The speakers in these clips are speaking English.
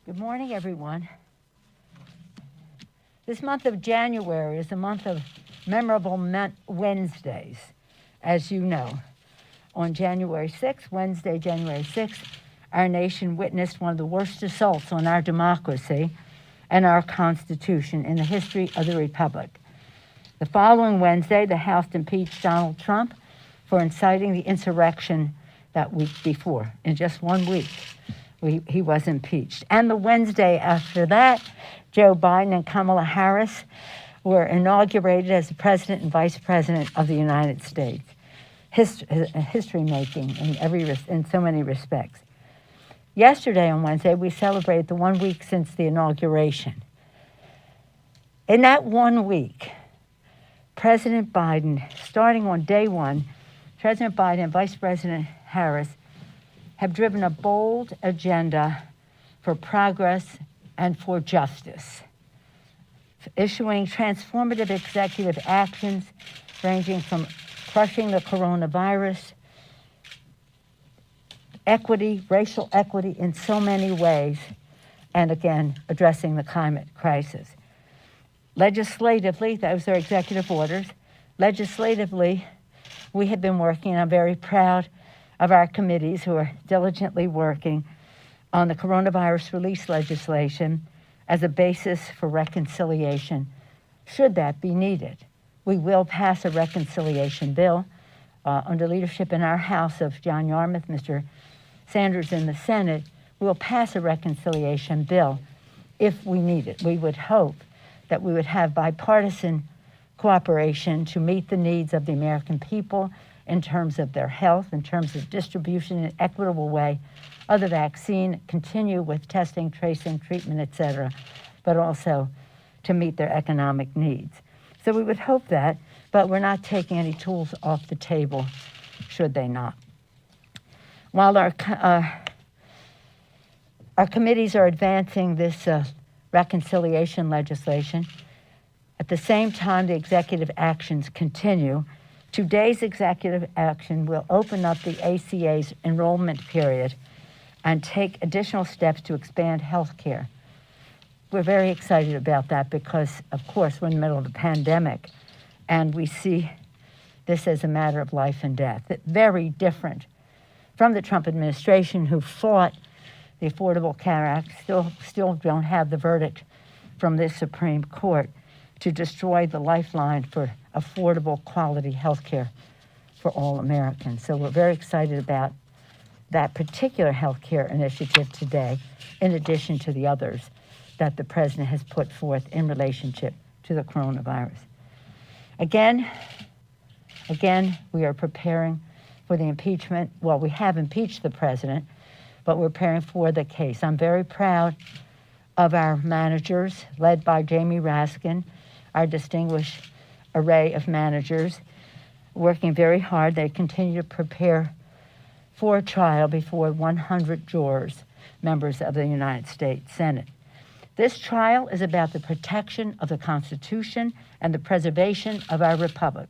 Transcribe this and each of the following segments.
Good morning, everyone. This month of January is a month of memorable Wednesdays, as you know. On January 6th, Wednesday, January 6th, our nation witnessed one of the worst assaults on our democracy and our Constitution in the history of the Republic. The following Wednesday, the House impeached Donald Trump for inciting the insurrection that week before. In just 1 week, he was impeached. And the Wednesday after that, Joe Biden and Kamala Harris were inaugurated as the President and Vice President of the United States. History-making in so many respects. Yesterday on Wednesday, we celebrated the 1 week since the inauguration. In that 1 week, President Biden, starting on day one, President Biden and Vice President Harris have driven a bold agenda for progress and for justice, issuing transformative executive actions ranging from crushing the coronavirus, equity, racial equity in so many ways, and again, addressing the climate crisis. Legislatively, those are executive orders. Legislatively, we have been working, I'm very proud of our committees who are diligently working on the coronavirus relief legislation as a basis for reconciliation, should that be needed. We will pass a reconciliation bill under leadership in our House of John Yarmouth, Mr. Sanders in the Senate. We will pass a reconciliation bill if we need it. We would hope that we would have bipartisan cooperation to meet the needs of the American people in terms of their health, in terms of distribution in an equitable way of the vaccine, continue with testing, tracing, treatment, et cetera, but also to meet their economic needs. So we would hope that, but we're not taking any tools off the table, should they not. While our committees are advancing this reconciliation legislation, at the same time the executive actions continue. Today's executive action will open up the ACA's enrollment period and take additional steps to expand health care. We're very excited about that because, of course, we're in the middle of the pandemic, and we see this as a matter of life and death. It's very different from the Trump administration, who fought the Affordable Care Act, still don't have the verdict from this Supreme Court to destroy the lifeline for affordable, quality health care for all Americans. So we're very excited about that particular health care initiative today, in addition to the others that the President has put forth in relationship to the coronavirus. Again, we are preparing for the impeachment. Well, we have impeached the President, but we're preparing for the case. I'm very proud of our managers, led by Jamie Raskin, our distinguished array of managers, working very hard. They continue to prepare for a trial before 100 jurors, members of the United States Senate. This trial is about the protection of the Constitution and the preservation of our republic.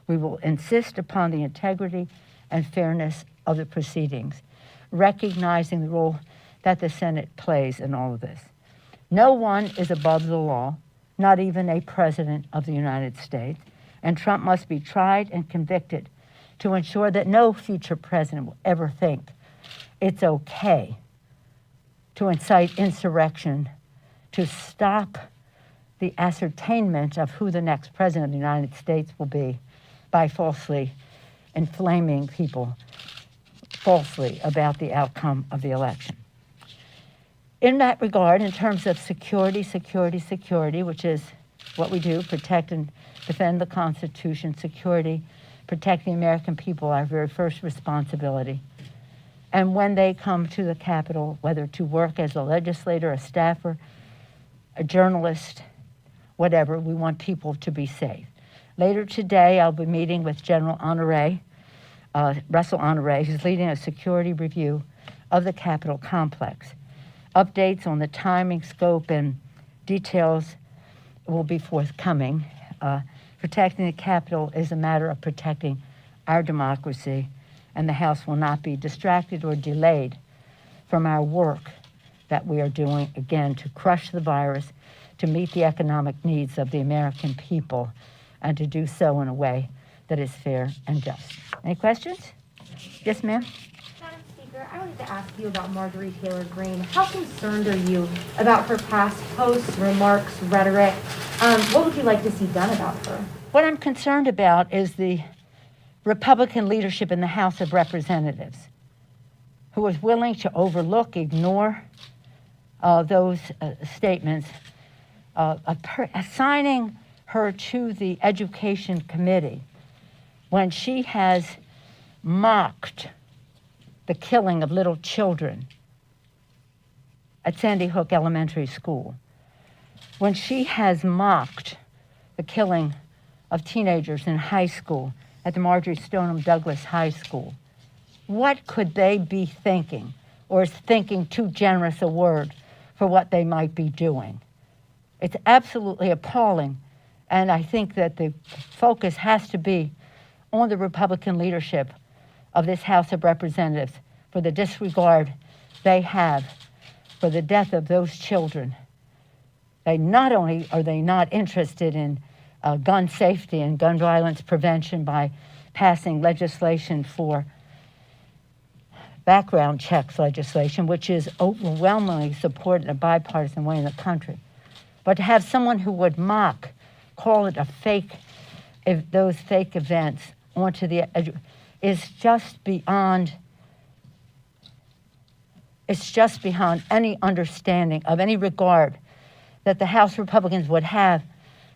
We will insist upon the integrity and fairness of the proceedings, recognizing the role that the Senate plays in all of this. No one is above the law, not even a president of the United States, and Trump must be tried and convicted to ensure that no future president will ever think it's okay to incite insurrection, to stop the ascertainment of who the next president of the United States will be by falsely inflaming people falsely about the outcome of the election. In that regard, in terms of security, which is what we do, protect and defend the Constitution, security, protect the American people, our very first responsibility. And when they come to the Capitol, whether to work as a legislator, a staffer, a journalist, whatever, we want people to be safe. Later today, I'll be meeting with General Russell Honore, who's leading a security review of the Capitol complex. Updates on the timing, scope, and details will be forthcoming. Protecting the Capitol is a matter of protecting our democracy, and the House will not be distracted or delayed from our work that we are doing, again, to crush the virus, to meet the economic needs of the American people, and to do so in a way that is fair and just. Any questions? Yes, ma'am? Madam Speaker, I wanted to ask you about Marjorie Taylor Greene. How concerned are you about her past posts, remarks, rhetoric? What would you like to see done about her? What I'm concerned about is the Republican leadership in the House of Representatives, who is willing to overlook, ignore those statements, assigning her to the Education Committee when she has mocked the killing of little children at Sandy Hook Elementary School, when she has mocked the killing of teenagers in high school at the Marjorie Stoneman Douglas High School. What could they be thinking, or is thinking too generous a word for what they might be doing? It's absolutely appalling, and I think that the focus has to be on the Republican leadership of this House of Representatives for the disregard they have for the death of those children. They not only are they not interested in gun safety and gun violence prevention by passing legislation for background checks legislation, which is overwhelmingly supported in a bipartisan way in the country. But to have someone who would mock, call it a fake, if those fake events onto the is just beyond, it's just beyond any understanding of any regard that the House Republicans would have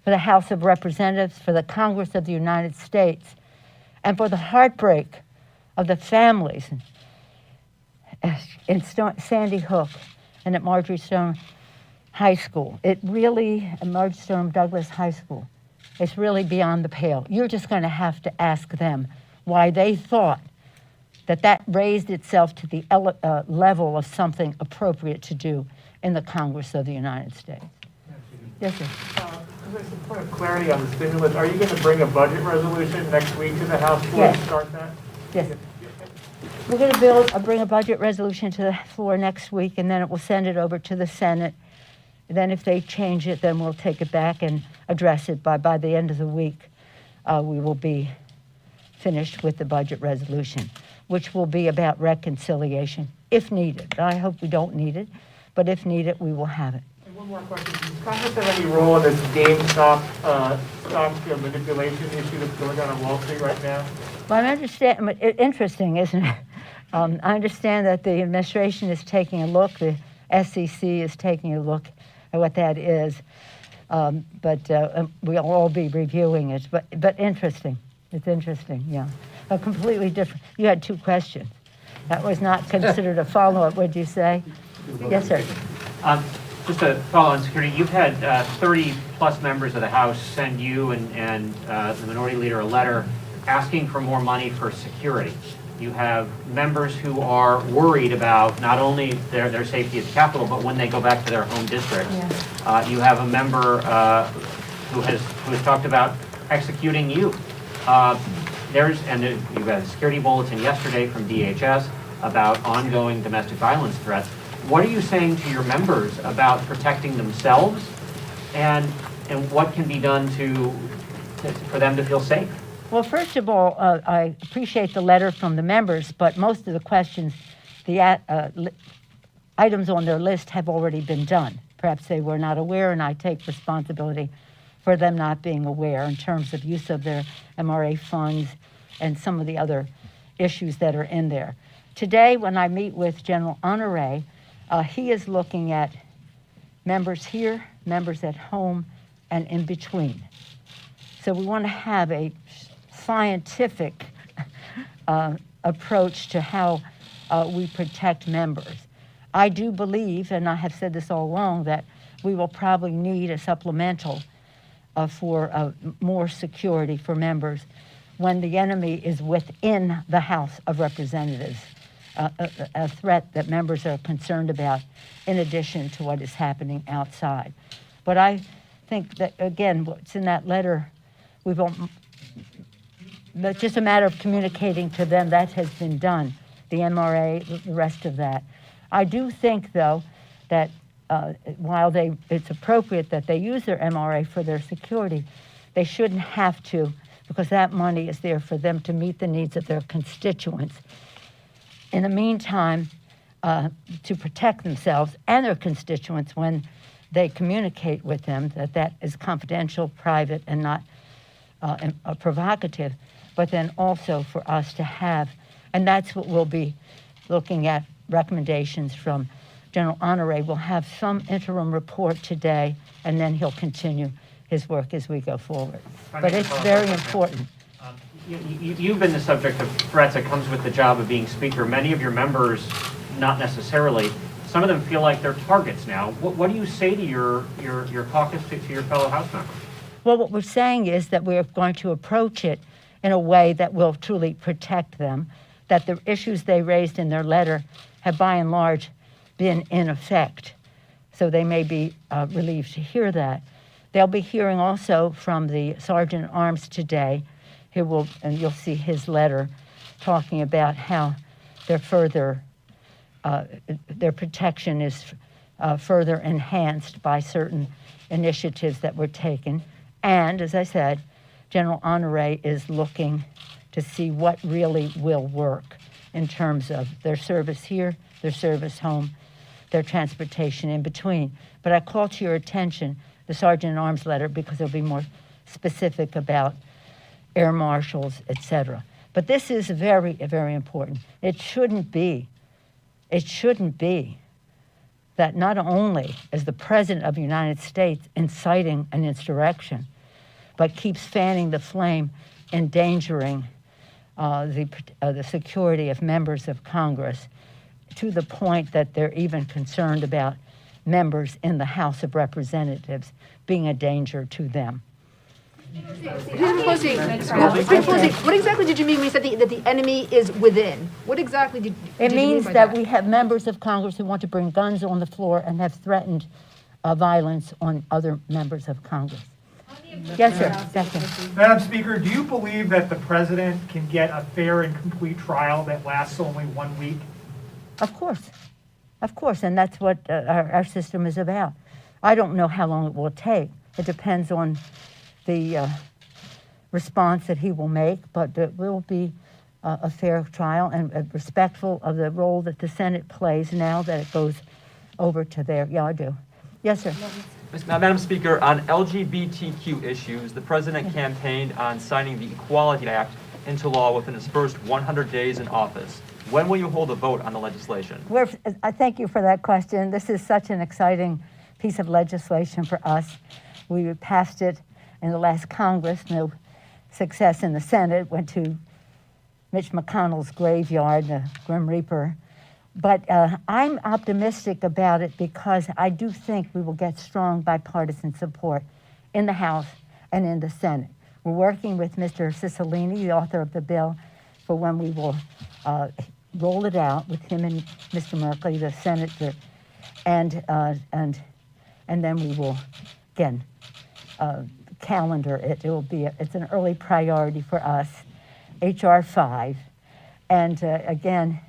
for the House of Representatives, for the Congress of the United States, and for the heartbreak of the families in Sandy Hook and at Marjorie Stoneman High School. It really, at Marjorie Stoneman Douglas High School, it's really beyond the pale. You're just going to have to ask them why they thought that that raised itself to the level of something appropriate to do in the Congress of the United States. Yes, sir. Just a point of clarity on the stimulus. Are you going to bring a budget resolution next week to the House floor Yes. to start that? Yes. We're going to bring a budget resolution to the floor next week, and then it will send it over to the Senate. Then if they change it, then we'll take it back and address it. By the end of the week, we will be finished with the budget resolution, which will be about reconciliation, if needed. I hope we don't need it, but if needed, we will have it. And one more question. Does Congress have any role in this GameStop stock manipulation issue that's going on Wall Street right now? Well, I understand, interesting, isn't it? I understand that the administration is taking a look, the SEC is taking a look at what that is, but we'll all be reviewing it. But interesting, it's interesting, yeah. A completely different, you had two questions. That was not considered a follow-up, would you say? Yes, sir. Just to follow on security, you've had 30-plus members of the House send you and the Minority Leader a letter asking for more money for security. You have members who are worried about not only their safety at the Capitol, but when they go back to their home districts. Yeah. You have a member who has talked about executing you. You had a security bulletin yesterday from DHS about ongoing domestic violence threats. What are you saying to your members about protecting themselves, and what can be done for them to feel safe? Well, first of all, I appreciate the letter from the members, but most of the questions, the items on their list have already been done. Perhaps they were not aware, and I take responsibility for them not being aware in terms of use of their MRA funds and some of the other issues that are in there. Today, when I meet with General Honore, he is looking at members here, members at home, and in between. So we want to have a scientific approach to how we protect members. I do believe, and I have said this all along, that we will probably need a supplemental for more security for members when the enemy is within the House of Representatives, a threat that members are concerned about in addition to what is happening outside. But I think that, again, what's in that letter, it's just a matter of communicating to them. That has been done, the MRA, the rest of that. I do think, though, that while it's appropriate that they use their MRA for their security, they shouldn't have to, because that money is there for them to meet the needs of their constituents. In the meantime, to protect themselves and their constituents when they communicate with them, that is confidential, private, and not provocative, but then also for us to have, and that's what we'll be looking at, recommendations from General Honore. We'll have some interim report today, and then he'll continue his work as we go forward. But it's very important. You've been the subject of threats that comes with the job of being Speaker. Many of your members, not necessarily. Some of them feel like they're targets now. What do you say to your caucus, to your fellow House members? Well, what we're saying is that we're going to approach it in a way that will truly protect them, that the issues they raised in their letter have by and large been in effect. So they may be relieved to hear that. They'll be hearing also from the Sergeant at Arms today, who will, and you'll see his letter talking about how their protection is further enhanced by certain initiatives that were taken. And as I said, General Honore is looking to see what really will work in terms of their service here, their service home, their transportation in between. But I call to your attention the Sergeant at Arms letter because it'll be more specific about air marshals, et cetera. But this is very, very important. It shouldn't be that not only is the President of the United States inciting an insurrection, but keeps fanning the flame, endangering the security of members of Congress, to the point that they're even concerned about members in the House of Representatives being a danger to them. Pelosi, what exactly did you mean when you said that the enemy is within? What exactly did It you mean means by that we have members of Congress who want to bring guns on the floor and have threatened violence on other members of Congress. Yes, sir. Second. Madam Speaker, do you believe that the president can get a fair and complete trial that lasts only 1 week? Of course, and that's what our system is about. I don't know how long it will take. It depends on the response that he will make, but it will be a fair trial and respectful of the role that the Senate plays now that it goes over to their, yeah, I do. Yes, sir. Madam Speaker, on LGBTQ issues, the president campaigned on signing the Equality Act into law within his first 100 days in office. When will you hold a vote on the legislation? I thank you for that question. This is such an exciting piece of legislation for us. We passed it in the last Congress, no success in the Senate, went to Mitch McConnell's graveyard, the Grim Reaper. But I'm optimistic about it because I do think we will get strong bipartisan support in the House and in the Senate. We're working with Mr. Cicilline, the author of the bill, for when we will roll it out with him and Mr. Merkley, the senator, and then we will again calendar it. It's an early priority for us, HR 5, and again,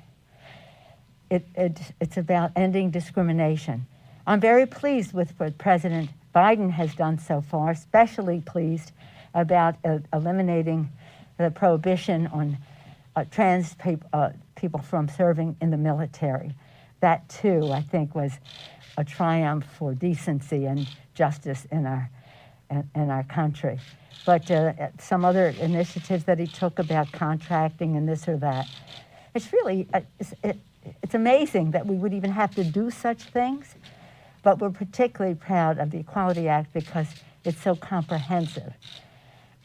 it's about ending discrimination. I'm very pleased with what President Biden has done so far, especially pleased about eliminating the prohibition on trans people from serving in the military. That too, I think, was a triumph for decency and justice in our country. But some other initiatives that he took about contracting and this or that, it's really, it's amazing that we would even have to do such things, but we're particularly proud of the Equality Act because it's so comprehensive.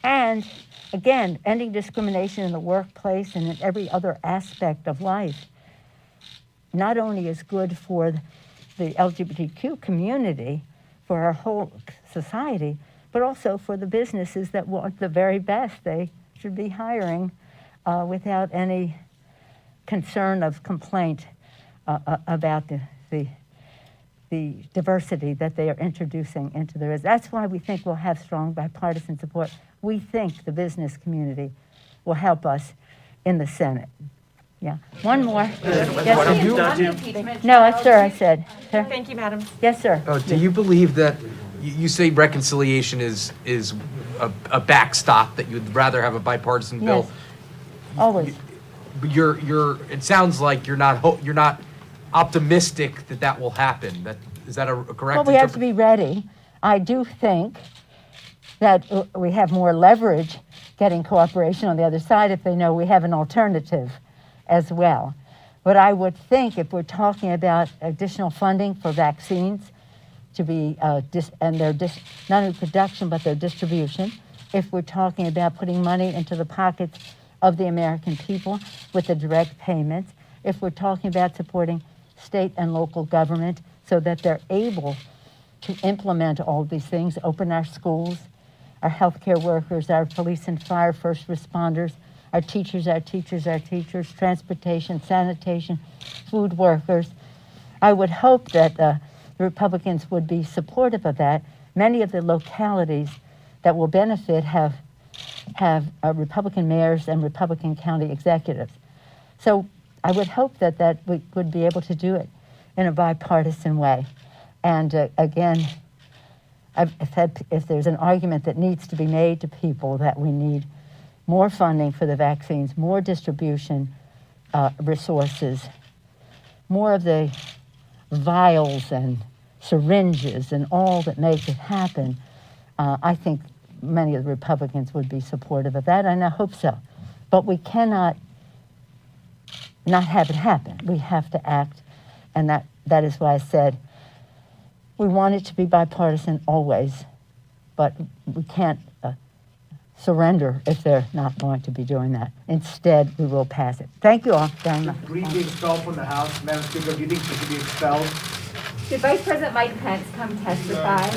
And again, ending discrimination in the workplace and in every other aspect of life not only is good for the LGBTQ community, for our whole society, but also for the businesses that want the very best. They should be hiring without any concern of complaint about the diversity that they are introducing into their. That's why we think we'll have strong bipartisan support. We think the business community will help us in the Senate. Yeah. One more. What Yes, else? sir. On the impeachment No, trial, sir, I said. Sir? Thank you, madam. Yes, sir. Do you believe that, you say reconciliation is a backstop, that you'd rather have a bipartisan bill? Yes. Always. But it sounds like you're not optimistic that will happen. Is that a correct Well, we have to be ready. I do think that we have more leverage getting cooperation on the other side if they know we have an alternative as well. But I would think if we're talking about additional funding for vaccines to be, not only production, but their distribution, if we're talking about putting money into the pockets of the American people with the direct payments, if we're talking about supporting state and local government so that they're able to implement all these things, open our schools, our healthcare workers, our police and fire, first responders, our teachers, transportation, sanitation, food workers. I would hope that the Republicans would be supportive of that. Many of the localities that will benefit have Republican mayors and Republican county executives. So I would hope that we would be able to do it in a bipartisan way. And again, if there's an argument that needs to be made to people that we need more funding for the vaccines, more distribution resources, more of the vials and syringes and all that make it happen, I think many of the Republicans would be supportive of that, and I hope so. But we cannot not have it happen. We have to act, and that is why I said we want it to be bipartisan always, but we can't surrender if they're not going to be doing that. Instead, we will pass it. Thank you all very much. Green being expelled from the House, Madam Speaker, do you think she should be expelled? Did Vice President Mike Pence come testify?